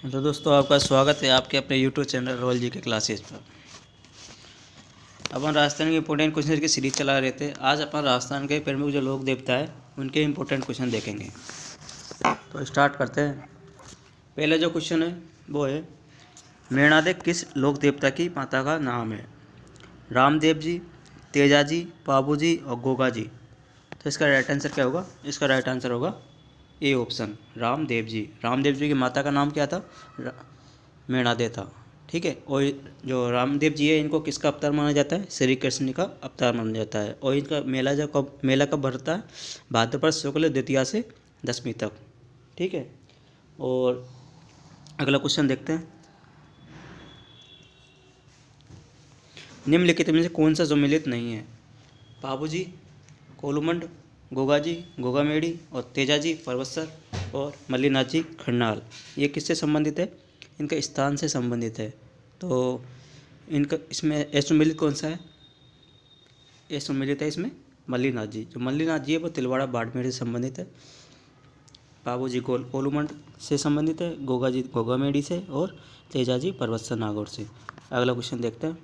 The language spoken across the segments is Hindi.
हेलो दोस्तों, आपका स्वागत है आपके अपने यूट्यूब चैनल रोयल जी के क्लासेस पर। अपन राजस्थान के इंपॉर्टेंट क्वेश्चन की सीरीज चला रहे थे। आज अपन राजस्थान के प्रमुख जो लोक देवता है उनके इंपॉर्टेंट क्वेश्चन देखेंगे। तो स्टार्ट करते हैं। पहला जो क्वेश्चन है वो है, मेणादे किस लोक देवता की माता का नाम है? रामदेव जी, तेजा जी, पाबू जी और गोगा जी। तो इसका राइट आंसर क्या होगा? इसका राइट आंसर होगा ए ऑप्शन, रामदेव जी। रामदेव जी की माता का नाम क्या था? मेणादे था। ठीक है। और जो रामदेव जी है इनको किसका अवतार माना जाता है? श्री कृष्ण का अवतार माना जाता है। और इनका मेला कब भरता है? भाद्रपद शुक्ल द्वितीया से दशमी तक। ठीक है। और अगला क्वेश्चन देखते हैं। निम्नलिखित में से कौन सा सम्मिलित नहीं है? पाबू जी, कोलुमंड, गोगा जी, गोगामेड़ी और तेजा जी परवत्सर और मल्लीनाथ जी खन्नाल। ये किससे संबंधित है? इनका स्थान से संबंधित है। तो इनका इसमें सम्मिलित कौन सा है? सम्मिलित है इसमें मल्लीनाथ जी। जो मल्लीनाथ जी है वो तिलवाड़ा बाड़मेर से संबंधित है। पाबू जी कोलुमंड से संबंधित है, गोगा जी गोगामेड़ी से और तेजा जी परवत्सर नागौर से। अगला क्वेश्चन देखते हैं।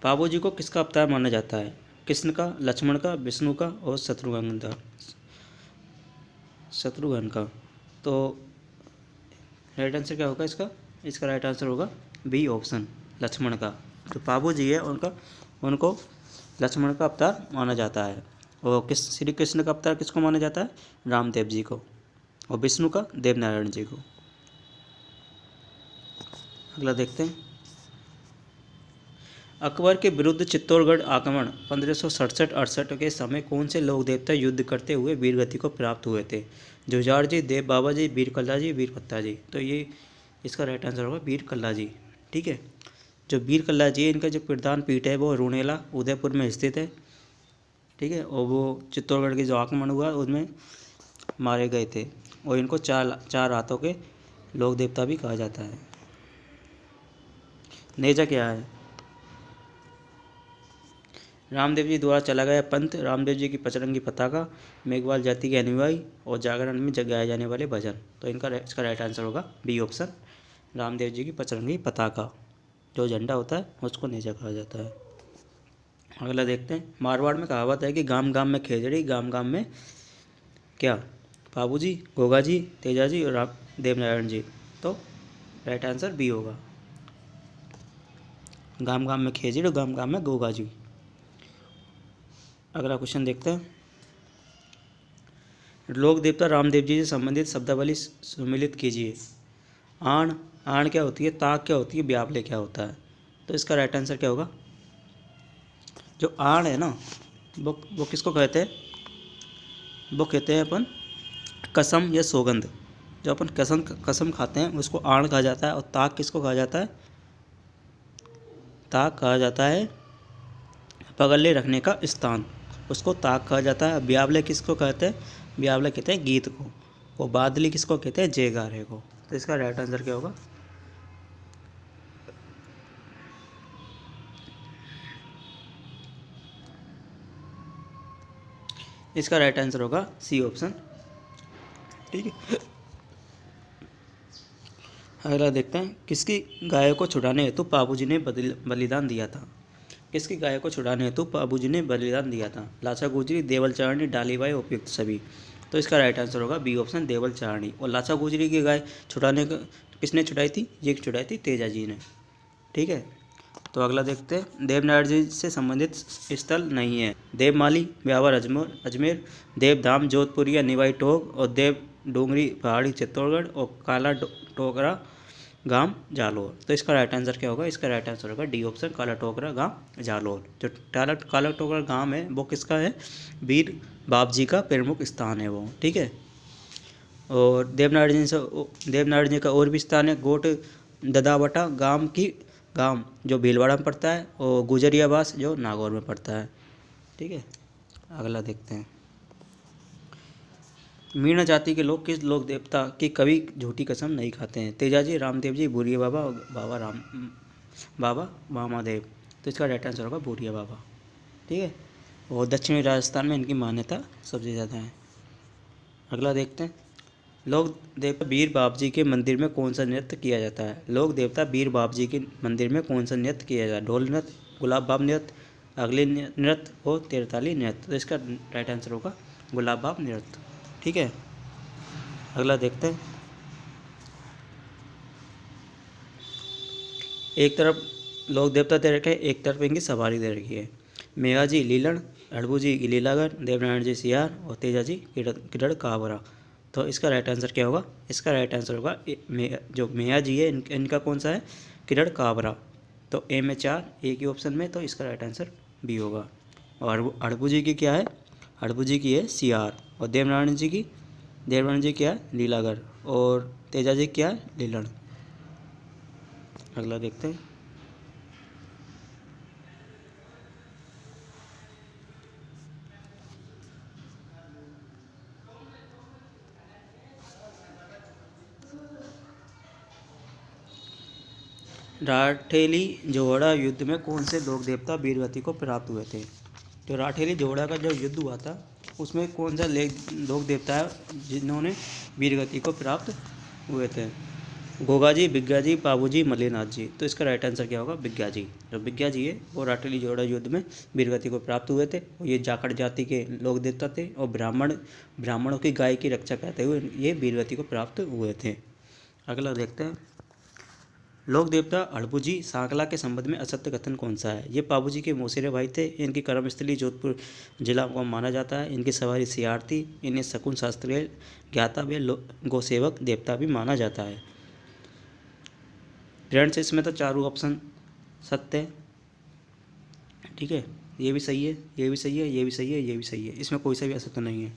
पाबू जी को किसका अवतार माना जाता है? कृष्ण का, लक्ष्मण का, विष्णु का और शत्रुघ्न का। तो राइट आंसर क्या होगा इसका? इसका राइट आंसर होगा बी ऑप्शन, लक्ष्मण का। तो पाबू जी है उनको लक्ष्मण का अवतार माना जाता है। और श्री कृष्ण का अवतार किसको माना जाता है? रामदेव जी को। और विष्णु का देवनारायण जी को। अगला देखते हैं। अकबर के विरुद्ध चित्तौड़गढ़ आक्रमण 1567-68 के समय कौन से लोक देवता युद्ध करते हुए वीरगति को प्राप्त हुए थे? जुझार जी, देव बाबा जी, वीर कल्ला जी, वीर पत्ता जी। तो ये इसका राइट आंसर होगा वीर कल्ला जी। ठीक है। जो वीर कल्ला जी है इनका जो प्रधान पीठ है वो रूणेला उदयपुर में स्थित है। ठीक है। और वो चित्तौड़गढ़ के जो आक्रमण हुआ उसमें मारे गए थे। और इनको चार हाथों के लोक देवता भी कहा जाता है। नेजा क्या है? रामदेव जी द्वारा चला गया पंथ, रामदेव जी की पचरंगी पताका, मेघवाल जाति के अनुयायी और जागरण में गाए जाने वाले भजन। तो इसका राइट आंसर होगा बी ऑप्शन, रामदेव जी की पचरंगी पताका। जो झंडा होता है उसको नेजा कहा जाता है। अगला देखते हैं। मारवाड़ में कहावत है कि गांव गांव में खेजड़ी, गांव गांव में क्या? बाबू जी, गोगा जी, तेजा जी और देवनारायण जी। तो राइट आंसर बी होगा, गांव गांव में खेजड़ी और गांव गांव में गोगा जी। अगला क्वेश्चन देखते हैं। लोक देवता रामदेव जी से संबंधित शब्दावली सम्मिलित कीजिए। आण, आण क्या होती है? ताक क्या होती है? ब्यावले क्या होता है? तो इसका राइट आंसर क्या होगा? जो आण है ना वो किसको कहते हैं? वो कहते हैं अपन कसम या सौगंध। जो अपन कसम खाते हैं उसको आण कहा जाता है। और ताक किसको कहा जाता है? ताक कहा जाता है पगले रखने का स्थान, उसको ताक कहा जाता है। ब्यावले किसको कहते हैं? ब्यावले कहते हैं गीत को। और बादली किसको कहते हैं? जयगारे को। तो इसका राइट आंसर क्या होगा? इसका राइट आंसर होगा सी ऑप्शन। ठीक है। अगला देखते हैं। किसकी गाय को छुड़ाने हेतु बाबूजी ने बलिदान दिया था? किसकी गाय को छुड़ाने हेतु बाबूजी ने बलिदान दिया था? लाचा गुजरी, देवल चारणी, डालीबाई, उपयुक्त सभी। तो इसका राइट आंसर होगा बी ऑप्शन, देवल चारणी। और लाचा गुजरी की गाय छुड़ाने का किसने छुड़ाई थी? ये छुड़ाई थी तेजा जी ने। ठीक है। तो अगला देखते हैं। देवनारायण जी से संबंधित स्थल नहीं है। देवमाली, ब्यावर अजमेर, देवधाम जोधपुरिया निवाई टोक और देव डोंगरी पहाड़ी चित्तौड़गढ़ और काला टोकरा गांव जालोर। तो इसका राइट आंसर क्या होगा? इसका राइट आंसर होगा डी ऑप्शन, काला टोकरा गांव जालोर। जो काला टोकरा गांव है वो किसका है? वीर बाप जी का प्रमुख स्थान है वो। ठीक है। और देवनारायण जी का और भी स्थान है। गोट ददावटा गांव जो भीलवाड़ा में पड़ता है और गुजरियाबास जो नागौर में पड़ता है। ठीक है। अगला देखते हैं। मीणा जाति के लोग किस लोक देवता की कभी झूठी कसम नहीं खाते हैं? तेजा जी, रामदेव जी, भूरिया बाबा और बाबा वामादेव। तो इसका राइट आंसर होगा भूरिया बाबा। ठीक है। और दक्षिणी राजस्थान में इनकी मान्यता सबसे ज़्यादा है। अगला देखते हैं। लोक देवता वीर बाबजी के मंदिर में कौन सा नृत्य किया जाता है? लोक देवता वीर बाबजी के मंदिर में कौन सा नृत्य किया जाता है? ढोल नृत्य, गुलाब बाब नृत्य, अगले नृत्य और तेरताली नृत्य। तो इसका राइट आंसर होगा गुलाब बाब नृत्य। ठीक है, अगला देखते हैं। एक तरफ लोक देवता दे रखे हैं, एक तरफ इनकी सवारी दे रखी है। मेघा जी लीलन, अड़बू जी लीलागर, देवनारायण जी सियार और तेजा जी किरड़ कावरा। तो इसका राइट आंसर क्या होगा? इसका राइट आंसर होगा जो मेया जी है इनका कौन सा है? किरड़ कावरा। तो ए में 4, एक ही ऑप्शन में, तो इसका राइट आंसर बी होगा। और अड़बू जी की क्या है? अड़बू जी की है सियार। और देवनारायण जी की क्या है? लीलागर। और तेजा जी क्या है? लीलन। अगला देखते हैं। राठेली जोड़ा युद्ध में कौन से लोक देवता वीरगति को प्राप्त हुए थे? तो राठेली जोड़ा का जो युद्ध हुआ था उसमें कौन सा लोक देवता है जिन्होंने वीरगति को प्राप्त हुए थे? गोगा जी, बिग्गा जी, पाबू जी, मल्लीनाथ जी। तो इसका राइट आंसर क्या होगा? बिग्गा जी। जो बिग्गा जी है वो राठेली जोड़ा युद्ध में वीरगति को प्राप्त हुए थे। ये जाखड़ जाति के लोक देवता थे और ब्राह्मणों की गाय की रक्षा करते हुए ये वीरगति को प्राप्त हुए थे। अगला देखते हैं। लोक देवता अड़बू जी सांकला के संबंध में असत्य कथन कौन सा है? ये पाबू जी के मौसेरे भाई थे। इनकी कर्मस्थली जोधपुर जिला को माना जाता है। इनकी सवारी सियार थी। इन्हें शकुन शास्त्रीय ज्ञाता व गोसेवक देवता भी माना जाता है। फ्रेंड्स इसमें तो चारों ऑप्शन सत्य है। ठीक है, ये भी सही है, ये भी सही है, ये भी सही है, ये भी सही है। इसमें कोई सा भी असत्य नहीं है।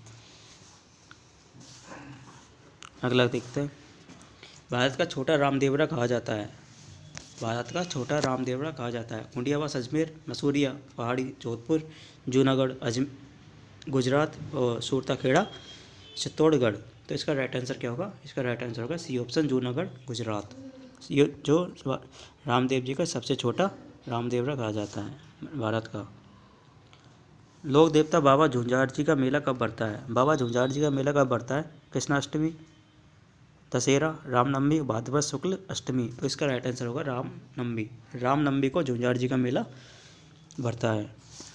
अगला देखते हैं। भारत का छोटा रामदेवरा कहा जाता है। भारत का छोटा रामदेवरा कहा जाता है। मुंडियावास अजमेर, मसूरिया पहाड़ी जोधपुर, जूनागढ़ गुजरात और सूरताखेड़ा चित्तौड़गढ़। तो इसका राइट आंसर क्या होगा? इसका राइट आंसर होगा सी ऑप्शन, जूनागढ़ गुजरात। ये जो रामदेव जी का सबसे छोटा रामदेवरा कहा जाता है भारत का। लोक देवता बाबा झुंझार जी का मेला कब बढ़ता है? बाबा झुंझार जी का मेला कब बढ़ता है? कृष्णाष्टमी, दशहरा, रामनवमी, भाद्रपद शुक्ल अष्टमी। तो इसका राइट आंसर होगा रामनवमी। रामनवमी को झुंझार जी का मेला बढ़ता है।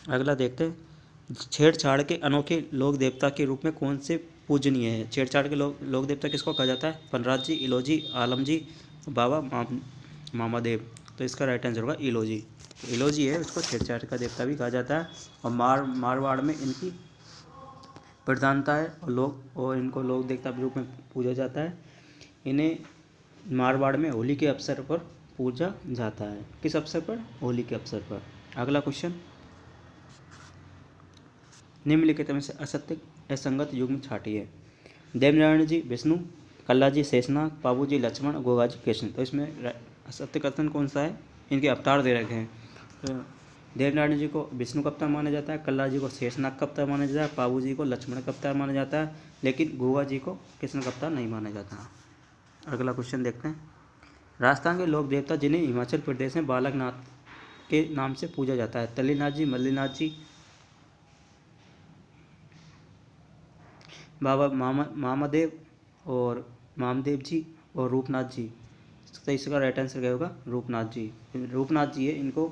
अगला देखते हैं। छेड़छाड़ के अनोखे लोक देवता के रूप में कौन से पूजनीय है? छेड़छाड़ के लोक देवता किसको कहा जाता है? पनराज जी, इलोजी, आलम जी, बाबा मामादेव। तो इसका राइट आंसर होगा इलोजी। इलोजी है उसको छेड़छाड़ का देवता भी कहा जाता है। और मारवाड़ में इनकी प्रधानता है और इनको लोक देवता के रूप में पूजा जाता है। इन्हें मारवाड़ में होली के अवसर पर पूजा जाता है। किस अवसर पर? होली के अवसर पर। अगला क्वेश्चन। निम्नलिखित में से असत्य असंगत युग्म छाटिए। देवनारायण जी विष्णु, कल्ला जी शेषनाग, पाबू जी लक्ष्मण, गोगा जी कृष्ण। तो इसमें असत्य कथन कौन सा है? इनके अवतार दे रखे हैं। तो देवनारायण जी को विष्णु का अवतार माना जाता है, कल्ला जी को शेषनाग का अवतार माना जाता है, पाबू जी को लक्ष्मण का अवतार माना जाता है, लेकिन गोगा जी को कृष्ण का अवतार नहीं माना जाता। अगला क्वेश्चन देखते हैं। राजस्थान के लोक देवता जिन्हें हिमाचल प्रदेश में बालकनाथ के नाम से पूजा जाता है? तल्लीनाथ जी, मल्लीनाथ जी, बाबा मामादेव और मामदेव जी और रूपनाथ जी। तो इसका राइट आंसर क्या होगा? रूपनाथ जी। रूपनाथ जी है, इनको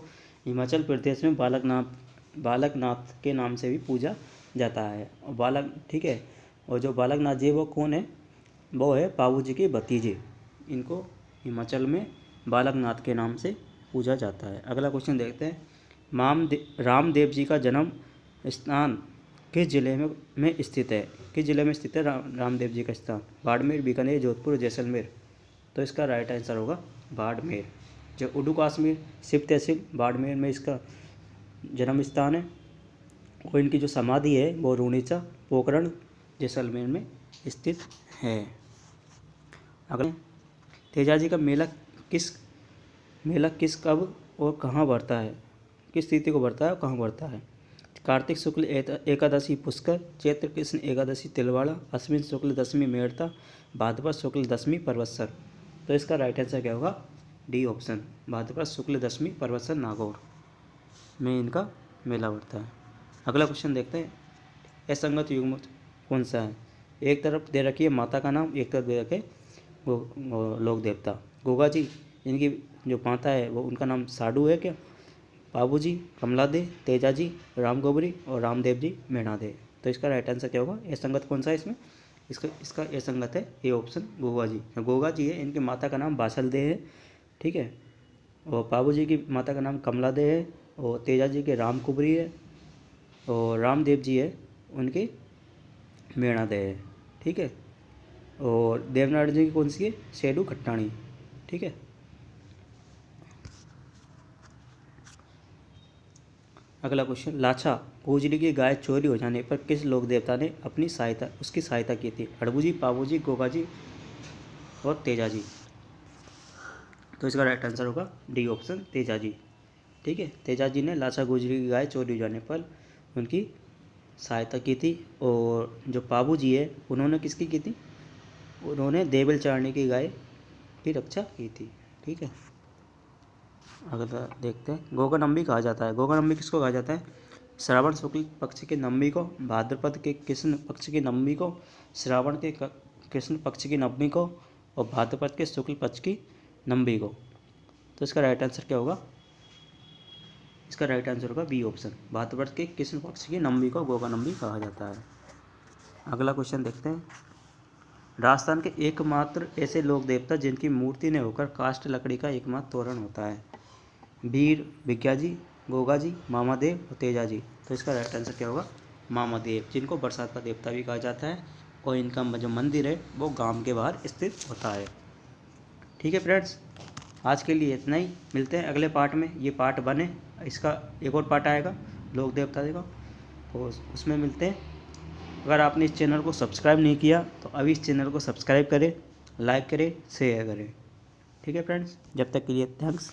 हिमाचल प्रदेश में बालकनाथ के नाम से भी पूजा जाता है। और ठीक है। और जो बालकनाथ जी वो कौन है? वो है पाबू जी के भतीजे। इनको हिमाचल में बालकनाथ के नाम से पूजा जाता है। अगला क्वेश्चन देखते हैं। रामदेव जी का जन्म स्थान किस जिले में स्थित है? किस जिले में स्थित है रामदेव जी का स्थान? बाड़मेर, बीकानेर, जोधपुर, जैसलमेर। तो इसका राइट आंसर होगा बाड़मेर। जो उडू कश्मीर सिप तहसील बाड़मेर में इसका जन्म स्थान है। और इनकी जो समाधि है वो रूणीचा पोखरण जैसलमेर में स्थित है। अगला तेजा जी का मेला किस कब और कहाँ बढ़ता है? किस तिथि को बढ़ता है और कहाँ बढ़ता है? कार्तिक शुक्ल एकादशी पुष्कर, चैत्र कृष्ण एकादशी तिलवाड़ा, अश्विन शुक्ल दशमी मेड़ता, भाद्रपद शुक्ल दशमी परवत्सर। तो इसका राइट आंसर क्या होगा? डी ऑप्शन, भाद्रपद शुक्ल दशमी परवत्सर नागौर में इनका मेला बढ़ता है। अगला क्वेश्चन देखते हैं। असंगत युग्म कौन सा है? एक तरफ दे रखी है माता का नाम, एक तरफ दे रखे वो लोक देवता। गोगा जी, इनकी जो माता है वो उनका नाम साडू है क्या? बाबू जी कमला दे, तेजा जी राम गोबरी और रामदेव जी मीणा दे। तो इसका राइट आंसर क्या होगा? ए संगत कौन सा है इसमें? इसका ए संगत है ए ऑप्शन गोगा जी। गोगा जी है, इनकी माता का नाम बासल दे है, ठीक है। और बाबू जी की माता का नाम कमला दे है, और तेजा जी के राम कुबरी है, और रामदेव जी है उनकी मीणा दे है, ठीक है। और देवनारायण जी की कौन सी है? शेडू खट्टाणी, ठीक है। अगला क्वेश्चन, लाछा गोजरी की गाय चोरी हो जाने पर किस लोक देवता ने उसकी सहायता की थी? अड़बू जी, पाबू जी, गोगा जी और तेजा जी। तो इसका राइट आंसर होगा डी ऑप्शन तेजा जी, ठीक है। तेजा जी ने लाछा गोजरी की गाय चोरी हो जाने पर उनकी सहायता की थी। और जो पाबू जी है उन्होंने किसकी की थी? उन्होंने देवल चारणी की गाय की रक्षा की थी, ठीक है। अगला देखते हैं, गोगा नम्बी कहा जाता है। गोगा नम्बी किसको कहा जाता है? श्रावण शुक्ल पक्ष के नवमी को, भाद्रपद के कृष्ण पक्ष की नवमी को, श्रावण के कृष्ण पक्ष की नवमी को और भाद्रपद के शुक्ल पक्ष की नवमी को। तो इसका राइट आंसर क्या होगा? इसका राइट आंसर होगा बी ऑप्शन, भाद्रपद के कृष्ण पक्ष की नवमी को गोगा नवमी कहा जाता है। अगला क्वेश्चन देखते हैं, राजस्थान के एकमात्र ऐसे लोक देवता जिनकी मूर्ति ने होकर काष्ठ लकड़ी का एकमात्र तोरण होता है? वीर भिज्ञा जी, गोगा जी, मामादेव और तेजा जी। तो इसका राइट आंसर क्या होगा? मामादेव, जिनको बरसात का देवता भी कहा जाता है, और इनका जो मंदिर है वो गांव के बाहर स्थित होता है, ठीक है फ्रेंड्स। आज के लिए इतना ही, मिलते हैं अगले पार्ट में। ये पार्ट 1 है, इसका एक और पार्ट आएगा लोक देवता का, तो उसमें मिलते हैं। अगर आपने इस चैनल को सब्सक्राइब नहीं किया तो अभी इस चैनल को सब्सक्राइब करें, लाइक करें, शेयर करें, ठीक है फ्रेंड्स। जब तक के लिए थैंक्स।